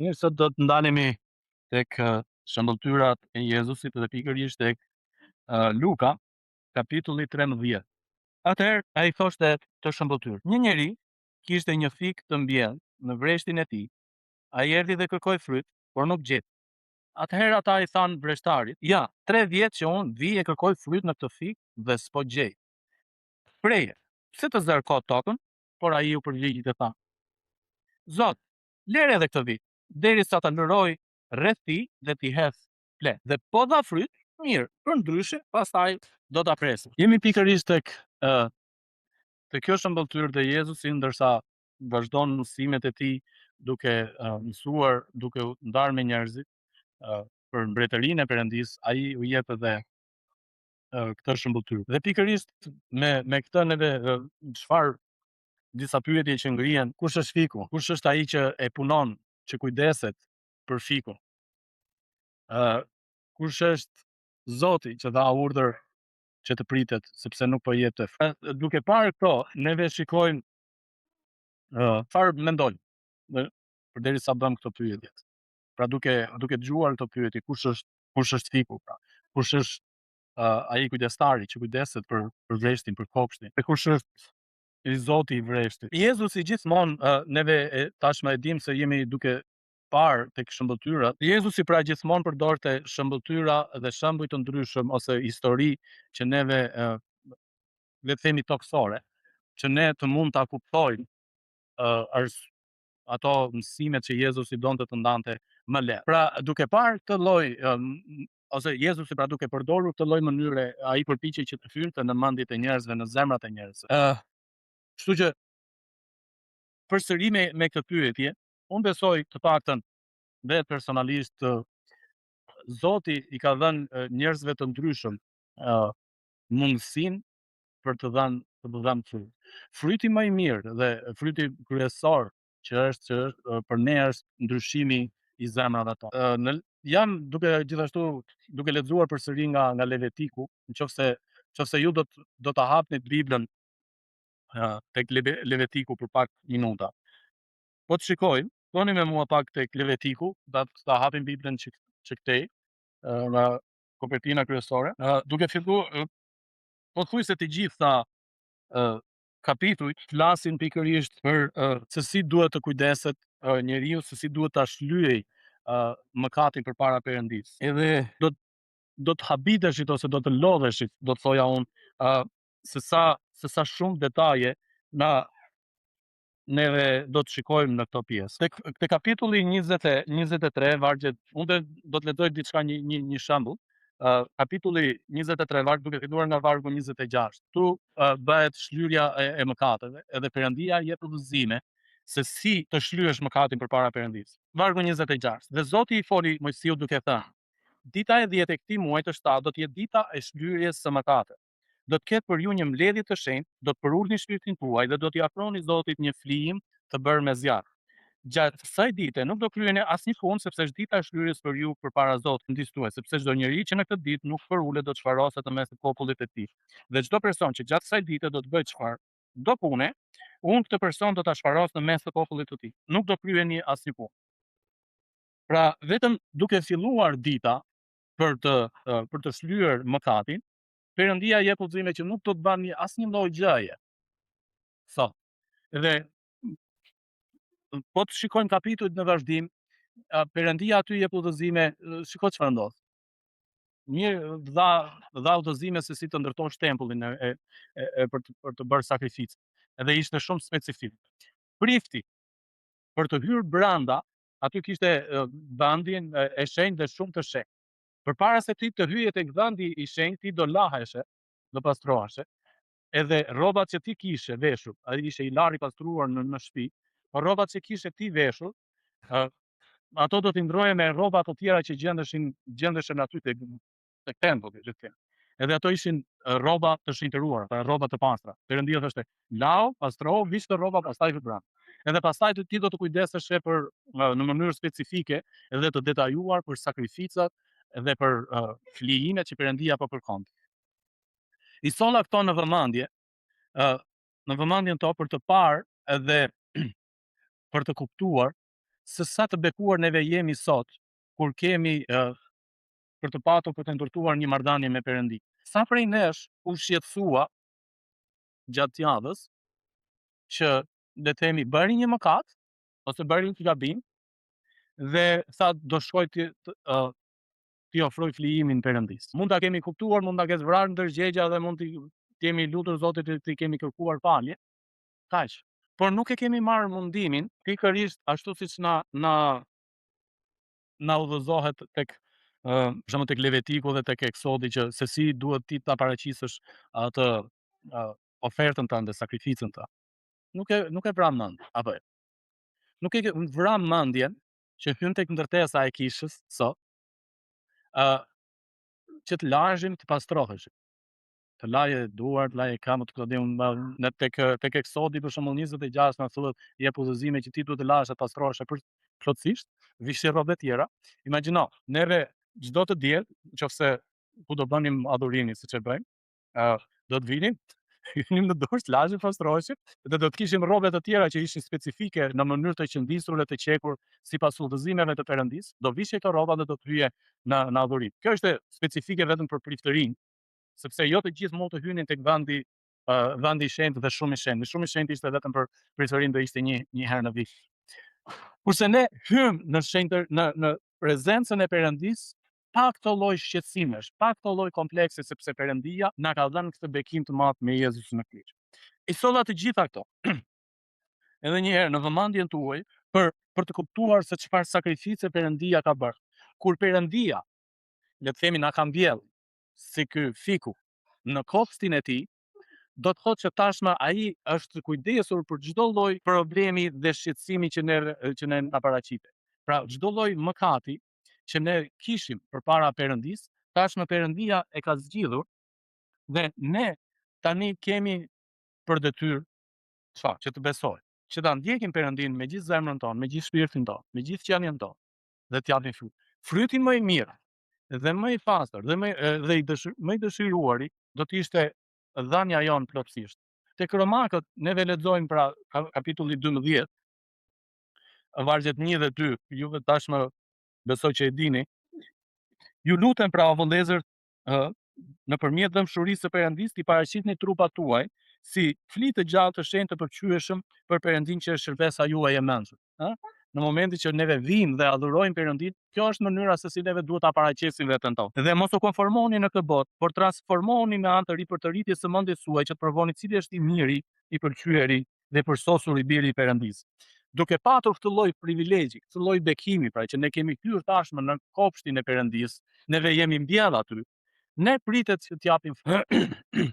Mirë, sot do të ndalemi tek shëmbëltyrat e Jezusit dhe pikërisht tek Luka, kapitulli 13. Atëherë ai thoshte të shëmbëltyr. Një njeri kishte një fik të mbjellë në vreshtin e tij. Ai erdhi dhe kërkoi fryt, por nuk gjeti. Atëherë ata i thanë vreshtarit: "Ja, 3 vjet që unë vi e kërkoj fryt në këtë fik dhe s'po gjej. Preje, pse të zarko tokën?" Por ai u përgjigji dhe tha: "Zot, lere edhe këtë vit, derisa ta lëroj rreth tij dhe t'i hedh ple. Dhe po dha fryt, mirë, përndryshe pastaj do ta presim." Jemi pikërisht tek kjo shëmbëltyrë të Jezusit, ndërsa vazhdon mësimet e tij duke mësuar, duke u ndarë me njerëzit për mbretërinë e Perëndisë, ai u jep edhe këtë shëmbëltyrë. Dhe pikërisht me këtë neve çfarë disa pyetje që ngrihen: kush është fiku? Kush është ai që e punon, që kujdeset për fikun? Kush është Zoti që dha urdhër që të pritet sepse nuk po jepte fryt? Duke parë këto, neve shikojmë çfarë mendojmë përderisa bëm këto pyetje. Pra duke dëgjuar këto pyetje, kush është fiku pra? Kush është ai kujdestari që kujdeset për vreshtin, për kopshtin? E kush është i Zoti i vreshtit? Jezusi gjithmonë neve tashmë e dimë se jemi duke parë tek shëmbëtyrat. Jezusi pra gjithmonë përdorte shëmbëtyra dhe shembuj të ndryshëm ose histori që neve le të themi toksore, që ne të mund ta kuptojmë ato mësimet që Jezusi donte të ndante më lehtë. Pra duke parë këtë lloj ose Jezusi pra duke përdorur këtë lloj mënyre, ai përpiqej që të hyrte në mendjet e njerëzve, në zemrat e njerëzve. Kështu që përsëri me këtë pyetje, unë besoj të paktën vetë personalisht Zoti i ka dhënë njerëzve të ndryshëm mundësinë për të dhënë fryt. Fryti më i mirë dhe fryti kryesor që është për ne është ndryshimi i zemrave tona. Jam gjithashtu duke lexuar përsëri nga Levitiku, nëse ju do ta hapnit Biblën tek Levitiku për pak minuta. Po të shikojmë, shkoni me mua pak tek Levitiku, ta hapim Biblën që këtej nga kopertina kryesore, duke filluar pothuajse të gjitha kapitujt flasin pikërisht për se si duhet të kujdeset njeriu, se si duhet ta shlyej mëkatin përpara Perëndisë. Edhe do të habiteshit ose do të lodheshit, do të thoja unë, se sa shumë detaje neve do të shikojmë në këto pjesë. Te kapitulli 23, vargjet, unë do të lexoj diçka, një shembull. Kapitulli 23, duke filluar nga vargu 26. Tu bëhet shlyerja e mëkateve, edhe Perëndia jep udhëzime se si të shlyesh mëkatin përpara Perëndisë. Vargu 26. Dhe Zoti i foli Mojsiut duke thënë: "Dita e 10 e këtij muaji të shtatë do të jetë dita e shlyerjes së mëkateve. Do të ketë për ju një mbledhje të shenjtë, do të përulni shpirtin tuaj dhe do t'i afroni Zotit një flijim të bërë me zjarr. Gjatë kësaj dite nuk do kryeni asnjë punë, sepse është dita e shlyerjes për ju përpara Zotit ndis tuaj, sepse çdo njeri që në këtë ditë nuk përulet do të çfaroset në mes të popullit të tij. Dhe çdo person që gjatë kësaj dite do të bëjë çfarë do pune, unë këtë person do ta çfaros në mes të popullit të tij. Nuk do kryeni asnjë punë." Pra vetëm duke filluar dita për të shlyer mëkatin, Perëndia jep udhëzime që nuk do të bëni asnjë lloj gjëje. Sot. Dhe po të shikojmë kapitujt në vazhdim, Perëndia aty jep udhëzime, shiko çfarë ndodh. Mirë, dha udhëzime se si të ndërtosh tempullin për të bërë sakrificë. Edhe ishte shumë specifik. Prifti për të hyrë brenda, aty kishte dhandin e shenjtë dhe shumë të shenjtë. Përpara se ti të hyje tek dhandi i shenjtë, ti do laheshe, do pastroheshe, edhe rrobat që ti kishe veshur, ai ishte i larë i pastruar në shtëpi, por rrobat që kishe ti veshur, ato do t'i ndroje me rroba të tjera që gjendeshin aty tek tempulli, le të them. Edhe ato ishin rroba të shenjtëruara, pra rroba të pastra. Perëndia thoshte: "Lau, pastrohu, vish të rroba, pastaj hyj brenda." Edhe pastaj ti do të kujdeseshe për në mënyrë specifike edhe të detajuar për sakrificat dhe për flijimet që Perëndia po kërkonte. I solla këto në vëmendjen to për të parë edhe për të kuptuar se sa të bekuar neve jemi sot, kur kemi për të patur për të ndërtuar një marrëdhënie me Perëndin. Sa prej nesh u shqetësua gjatë javës që le të themi bëri një mëkat ose bëri një gabim dhe sa do shkoj t'i ofroj flijimin Perëndis. Mund ta kemi kuptuar, mund ta ketë vrarë ndërgjegja dhe mund t'i kemi lutur Zotit dhe t'i kemi kërkuar falje, kaq. Por nuk e kemi marrë mundimin, pikërisht ashtu siç na udhëzohet tek për shembull tek Levitiku dhe tek Eksodi që se si duhet ti ta paraqisësh atë ofertën tënde, sakrificën tënde. Nuk e vran mend, apo jo? Nuk e vran mendjen që hyn tek ndërtesa e kishës sot, që të laheshim, të pastroheshim. Të laje duart, laje kamët, në tek Eksodi për shembull 26 na thuhet jep udhëzime që ti duhet të lahesh të pastrohesh plotësisht, vishi rrobat e tjera. Imagjino, neve çdo të diel, nëse ku do bënim adhurimin siç e bëjmë, do të vinim, hynim në dush, laheshim, pastroheshim dhe do të kishim rrobat e tjera që ishin specifike në mënyrë të qëndisur dhe të qekur sipas udhëzimeve të Perëndis, do vishej këto rroba dhe do të hyje në adhurim. Kjo është specifike vetëm për priftërinë, sepse jo të gjithë mund të hynin tek vendi i shenjtë dhe shumë i shenjtë. Shumë i shenjtë ishte vetëm për priftërinë, do ishte një herë në vit. Kurse ne hym në prezencën e Perëndis pa këto lloj shqetësimesh, pa këto lloj komplekse, sepse Perëndia na ka dhënë këtë bekim të madh me Jezusin në kryq. I solla të gjitha këto. Edhe një herë në vëmendjen tuaj për të kuptuar se çfarë sakrifice Perëndia ka bërë. Kur Perëndia, le të themi, na ka mbjell si ky fiku në kopshtin e tij, do të thotë që tashmë ai është kujdesur për çdo lloj problemi dhe shqetësimi që ne na paraqitet. Pra çdo lloj mëkati që ne kishim përpara Perëndis, tashmë Perëndia e ka zgjidhur dhe ne tani kemi për detyrë çfarë? Që të besojmë, që ta ndjekim Perëndin me gjithë zemrën tonë, me gjithë shpirtin tonë, me gjithë qenien tonë dhe t'japim fryt. Frytin më i mirë dhe më i pastër dhe më i dëshiruari do të ishte dhënia jonë plotësisht. Tek Romakët neve lexojmë pra kapitulli 12, vargjet 1 dhe 2, juve tashmë besoj që e dini. Ju lutem pra o vëllezër, nëpërmjet dëmshurisë së Perëndis, t'i paraqitni trupat tuaj si flitë të gjallë të shenjtë të përqyeshëm për Perëndin që është shërbesa juaj e mençur. Në momentin që neve vijmë dhe adhurojmë Perëndin, kjo është mënyra se si neve duhet ta paraqesim veten tonë. Dhe mos u konformoni në këtë botë, por transformohuni me anë të ripërtëritjes së mendjes suaj që të provoni cili është i miri, i pëlqyeri dhe përsosur i biri i Perëndis. Duke patur këtë lloj privilegji, këtë lloj bekimi, pra që ne kemi hyrë tashmë në kopshtin e Perëndis, neve jemi mbjell aty. Ne pritet që t'japim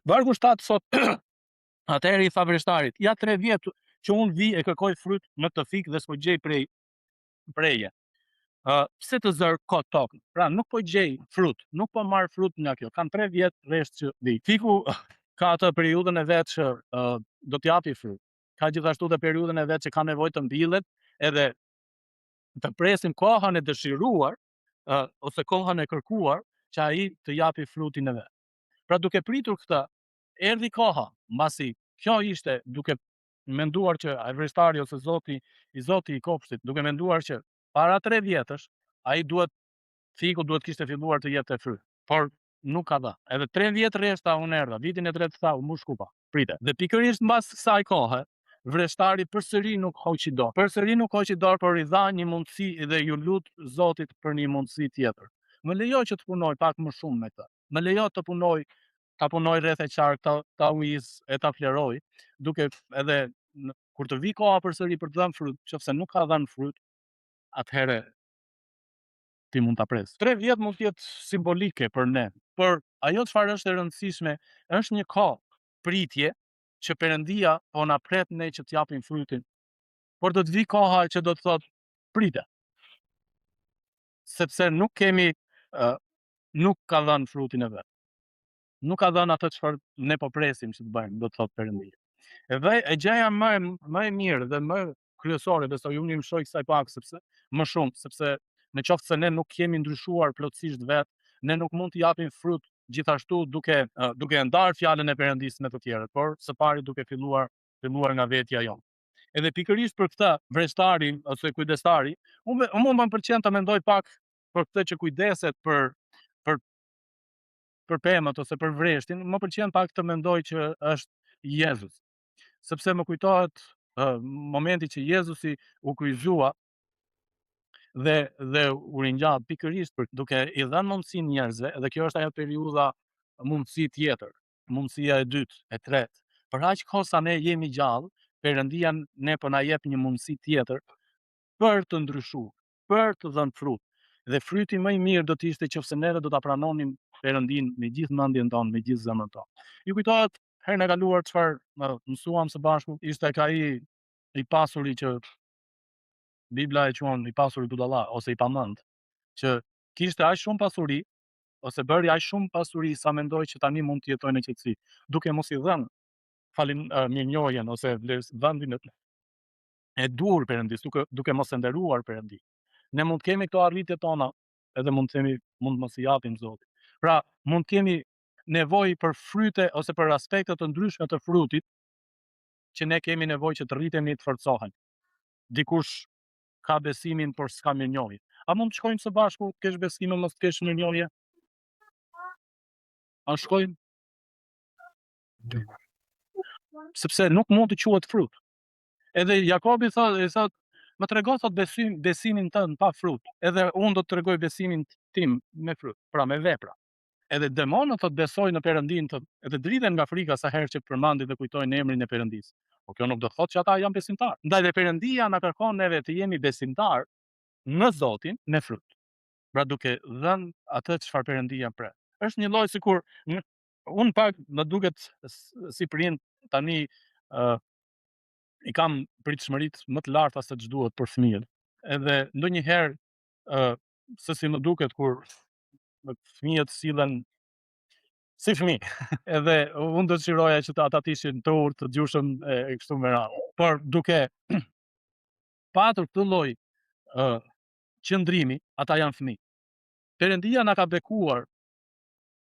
vargu 7 sot. Atëherë i tha vreshtarit, ja 3 vjet që unë vi e kërkoj fryt në këtë fik dhe s'po gjej preje. Pse të zër kot tokën? Pra nuk po gjej frut, nuk po marr frut nga kjo. Kam 3 vjet rresht që vi. Fiku ka atë periudhën e vet që do t'japi frut. Ka gjithashtu dhe periudhën e vet që ka nevojë të mbillet edhe të presim kohën e dëshiruar ose kohën e kërkuar që ai të japi frutin e vet. Pra duke pritur këtë, erdhi koha, mbasi kjo ishte duke menduar që ai vreshtari ose zoti i kopshtit, duke menduar që para 3 vjetësh ai fiku duhet kishte filluar të jepte fryt. Por nuk ka dhënë. Edhe 3 vjet rreshta unë erdha, vitin e tretë tha u mbush kupa. Pritet. Dhe pikërisht mbas kësaj kohe, vreshtari përsëri nuk hoqi dorë. Por i dha një mundësi dhe ju lut Zotit për një mundësi tjetër. Më lejo që të punoj pak më shumë me këtë. Më lejo të punoj rreth e qark, ta uiz e ta fleroj, duke edhe kur të vi koha përsëri për të dhënë fryt, nëse nuk ka dhënë fryt, atëherë ti mund ta pres. 3 vjet mund të jetë simbolike për ne, por ajo çfarë është e rëndësishme është një kohë pritje që Perëndia po na pret ne që t'japim frytin. Por do të vi koha që do të thotë prite. Sepse nuk ka dhënë frutin e vet. Nuk ka dhënë atë çfarë ne po presim që të bëjmë, do të thotë Perëndia. Edhe e gjëja më e mirë dhe më kryesore, besoj unë më shoj kësaj pak më shumë, sepse në qoftë se ne nuk kemi ndryshuar plotësisht vet, ne nuk mund të japim frut gjithashtu duke ndarë fjalën e Perëndis me të tjerët, por së pari duke filluar nga vetja jonë. Edhe pikërisht për këtë vrestari ose kujdestari, unë më pëlqen ta mendoj pak për këtë që kujdeset për pemët ose për vreshtin, më pëlqen pak të mendoj që është Jezus. Sepse më kujtohet momenti që Jezusi u kryqëzua dhe u ringjall pikërisht duke i dhënë mundësinë njerëzve, dhe kjo është ajo periudha mundësi tjetër, mundësia e dytë, e tretë. Për aq kohë sa ne jemi gjallë, Perëndia ne po na jep një mundësi tjetër për të ndryshuar, për të dhënë frut. Dhe fryti më i mirë do të ishte nëse neve do ta pranonim Perëndin me gjithë mendjen tonë, me gjithë zemrën tonë. Ju kujtohet herën e kaluar çfarë mësuam së bashku? Ishte ai i pasuri që Bibla e quan i pasuri budalla ose i pamend, që kishte aq shumë pasuri ose bëri aq shumë pasuri sa mendoi që tani mund të jetojë në qetësi, duke mos i dhënë mirënjohjen ose vendin e dur Perëndis, duke mos e nderuar Perëndin. Ne mund të kemi këto arritjet tona, edhe mund të themi mund mos i japim Zotit. Pra, mund të kemi nevojë për fryte ose për aspekte të ndryshme të frutit që ne kemi nevojë që të rritemi, të forcohemi. Dikush ka besimin por s'ka mirënjohje. A mund të shkojmë së bashku, të kesh besim e mos të kesh mirënjohje? A shkojmë? Sepse nuk mund të quhet frut. Edhe Jakobi thot, më trego thot besimin tënd pa frut, edhe unë do të tregoj besimin tim me frut, pra me vepra. Edhe demonët thot besojnë në Perëndin thot, edhe dridhen nga frika sa herë që përmendin dhe kujtojnë emrin e Perëndisë. Po kjo nuk do thotë që ata janë besimtarë. Ndaj dhe Perëndia na kërkon neve të jemi besimtar në Zotin me frut. Pra duke dhënë atë çfarë Perëndia pret. Është një lloj sikur unë pak më duket si prind tani i kam pritshmëritë më të larta se ç'duhet për fëmijët. Edhe ndonjëherë se si më duket kur fëmijët sillen si fëmijë. Edhe unë dëshiroja që ata të ishin të urtë, të gjushëm e kështu me radhë. Por duke patur këtë lloj qëndrimi, ata janë fëmijë. Perëndia na ka bekuar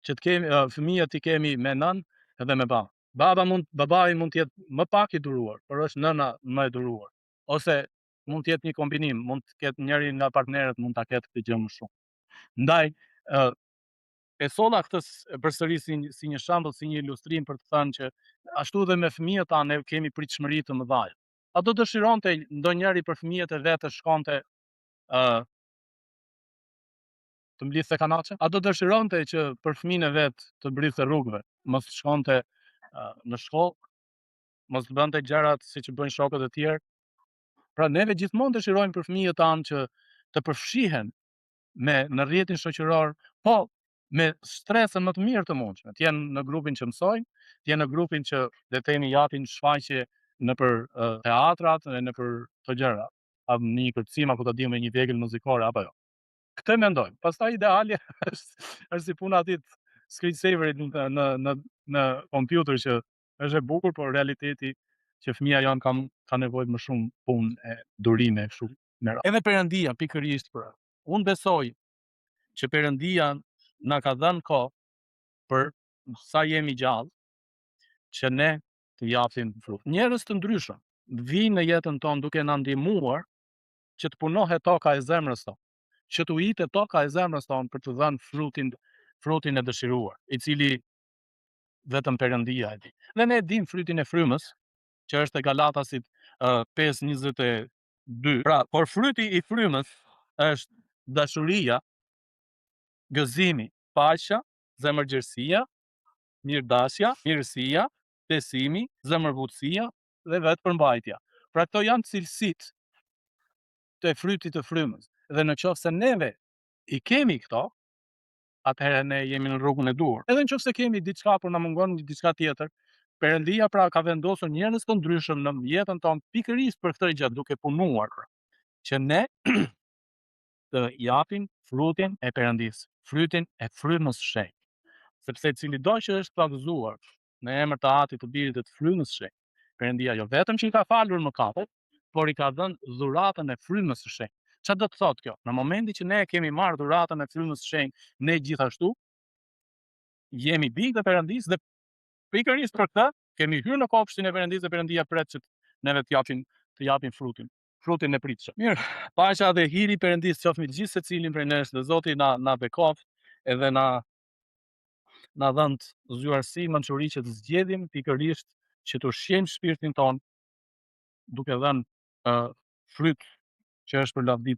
që të kemi fëmijët i kemi me nën edhe me babë. Babai mund të jetë më pak i duruar, por është nëna më e duruar. Ose mund të jetë një kombinim, mund të ketë njëri nga partnerët mund ta ketë këtë gjë më shumë. Ndaj e solla këtë përsëri si një shembull, si një ilustrim për të thënë që ashtu edhe me fëmijët tanë ne kemi pritshmëri të mëdha. A do dëshironte ndonjëri për fëmijët e vet të shkonte të mblidhte kanaçe? A do dëshironte që për fëmijën e vet të mblidhte rrugëve, mos shkonte në shkollë, mos bënte gjërat siç bëjnë shokët e tjerë? Pra neve gjithmonë dëshirojmë për fëmijët tanë që të përfshihen në rrjetin shoqëror, po me stresën më të mirë të mundshme. Të jenë në grupin që mësojnë, të jenë në grupin që le të themi japin shfaqje nëpër teatrat e nëpër këto gjëra, apo në një kërcim apo ta diun me një vegël muzikore apo jo. Këtë mendoj. Pastaj idealja është si puna e ditë screensaverit në kompjuter që është e bukur, por realiteti që fëmia jon ka nevojë më shumë punë e durime kështu me radhë. Edhe Perëndia pikërisht për unë besoj që Perëndia na ka dhënë kohë për sa jemi gjallë që ne të japim frut. Njerëz të ndryshëm vinë në jetën tonë duke na ndihmuar që të punohet toka e zemrës tonë, që të ujitet toka e zemrës tonë për të dhënë frutin e dëshiruar, i cili vetëm Perëndia e di. Dhe ne dim frytin e frymës, që është e Galatasit 5:22. Pra, por fryti i frymës është dashuria, gëzimi, paqja, zemërgjerësia, mirëdashja, mirësia, besimi, zemërvutësia dhe vetëpërmbajtja. Pra këto janë cilësitë të frytit të frymës. Dhe nëse neve i kemi këto, atëherë ne jemi në rrugën e duhur. Edhe nëse kemi diçka por na mungon diçka tjetër, Perëndia pra ka vendosur njerëz të ndryshëm në jetën tonë pikërisht për këtë gjë, duke punuar që ne të japim frutin e Perëndisë, frutin e frymës së shenjtë. Sepse cilido që është plagëzuar në emër të Atit, të Birit dhe të frymës së shenjtë, Perëndia jo vetëm që i ka falur mëkatet, por i ka dhënë dhuratën e frymës së shenjtë. Çfarë do të thotë kjo? Në momentin që ne kemi marrë dhuratën e frymës së shenjtë, ne gjithashtu jemi bijtë e Perëndisë dhe pikërisht për këtë kemi hyrë në kopshtin e Perëndisë dhe Perëndia pret që neve të japim të japin frutin e pritshëm. Mirë, paqja dhe hiri i Perëndis qoftë me gjithë secilin prej nesh, dhe Zoti na bekoft edhe na dhënë zgjuarsi, mençuri që të zgjedhim pikërisht që të ushqejmë shpirtin ton duke dhënë fryt që është për lavdi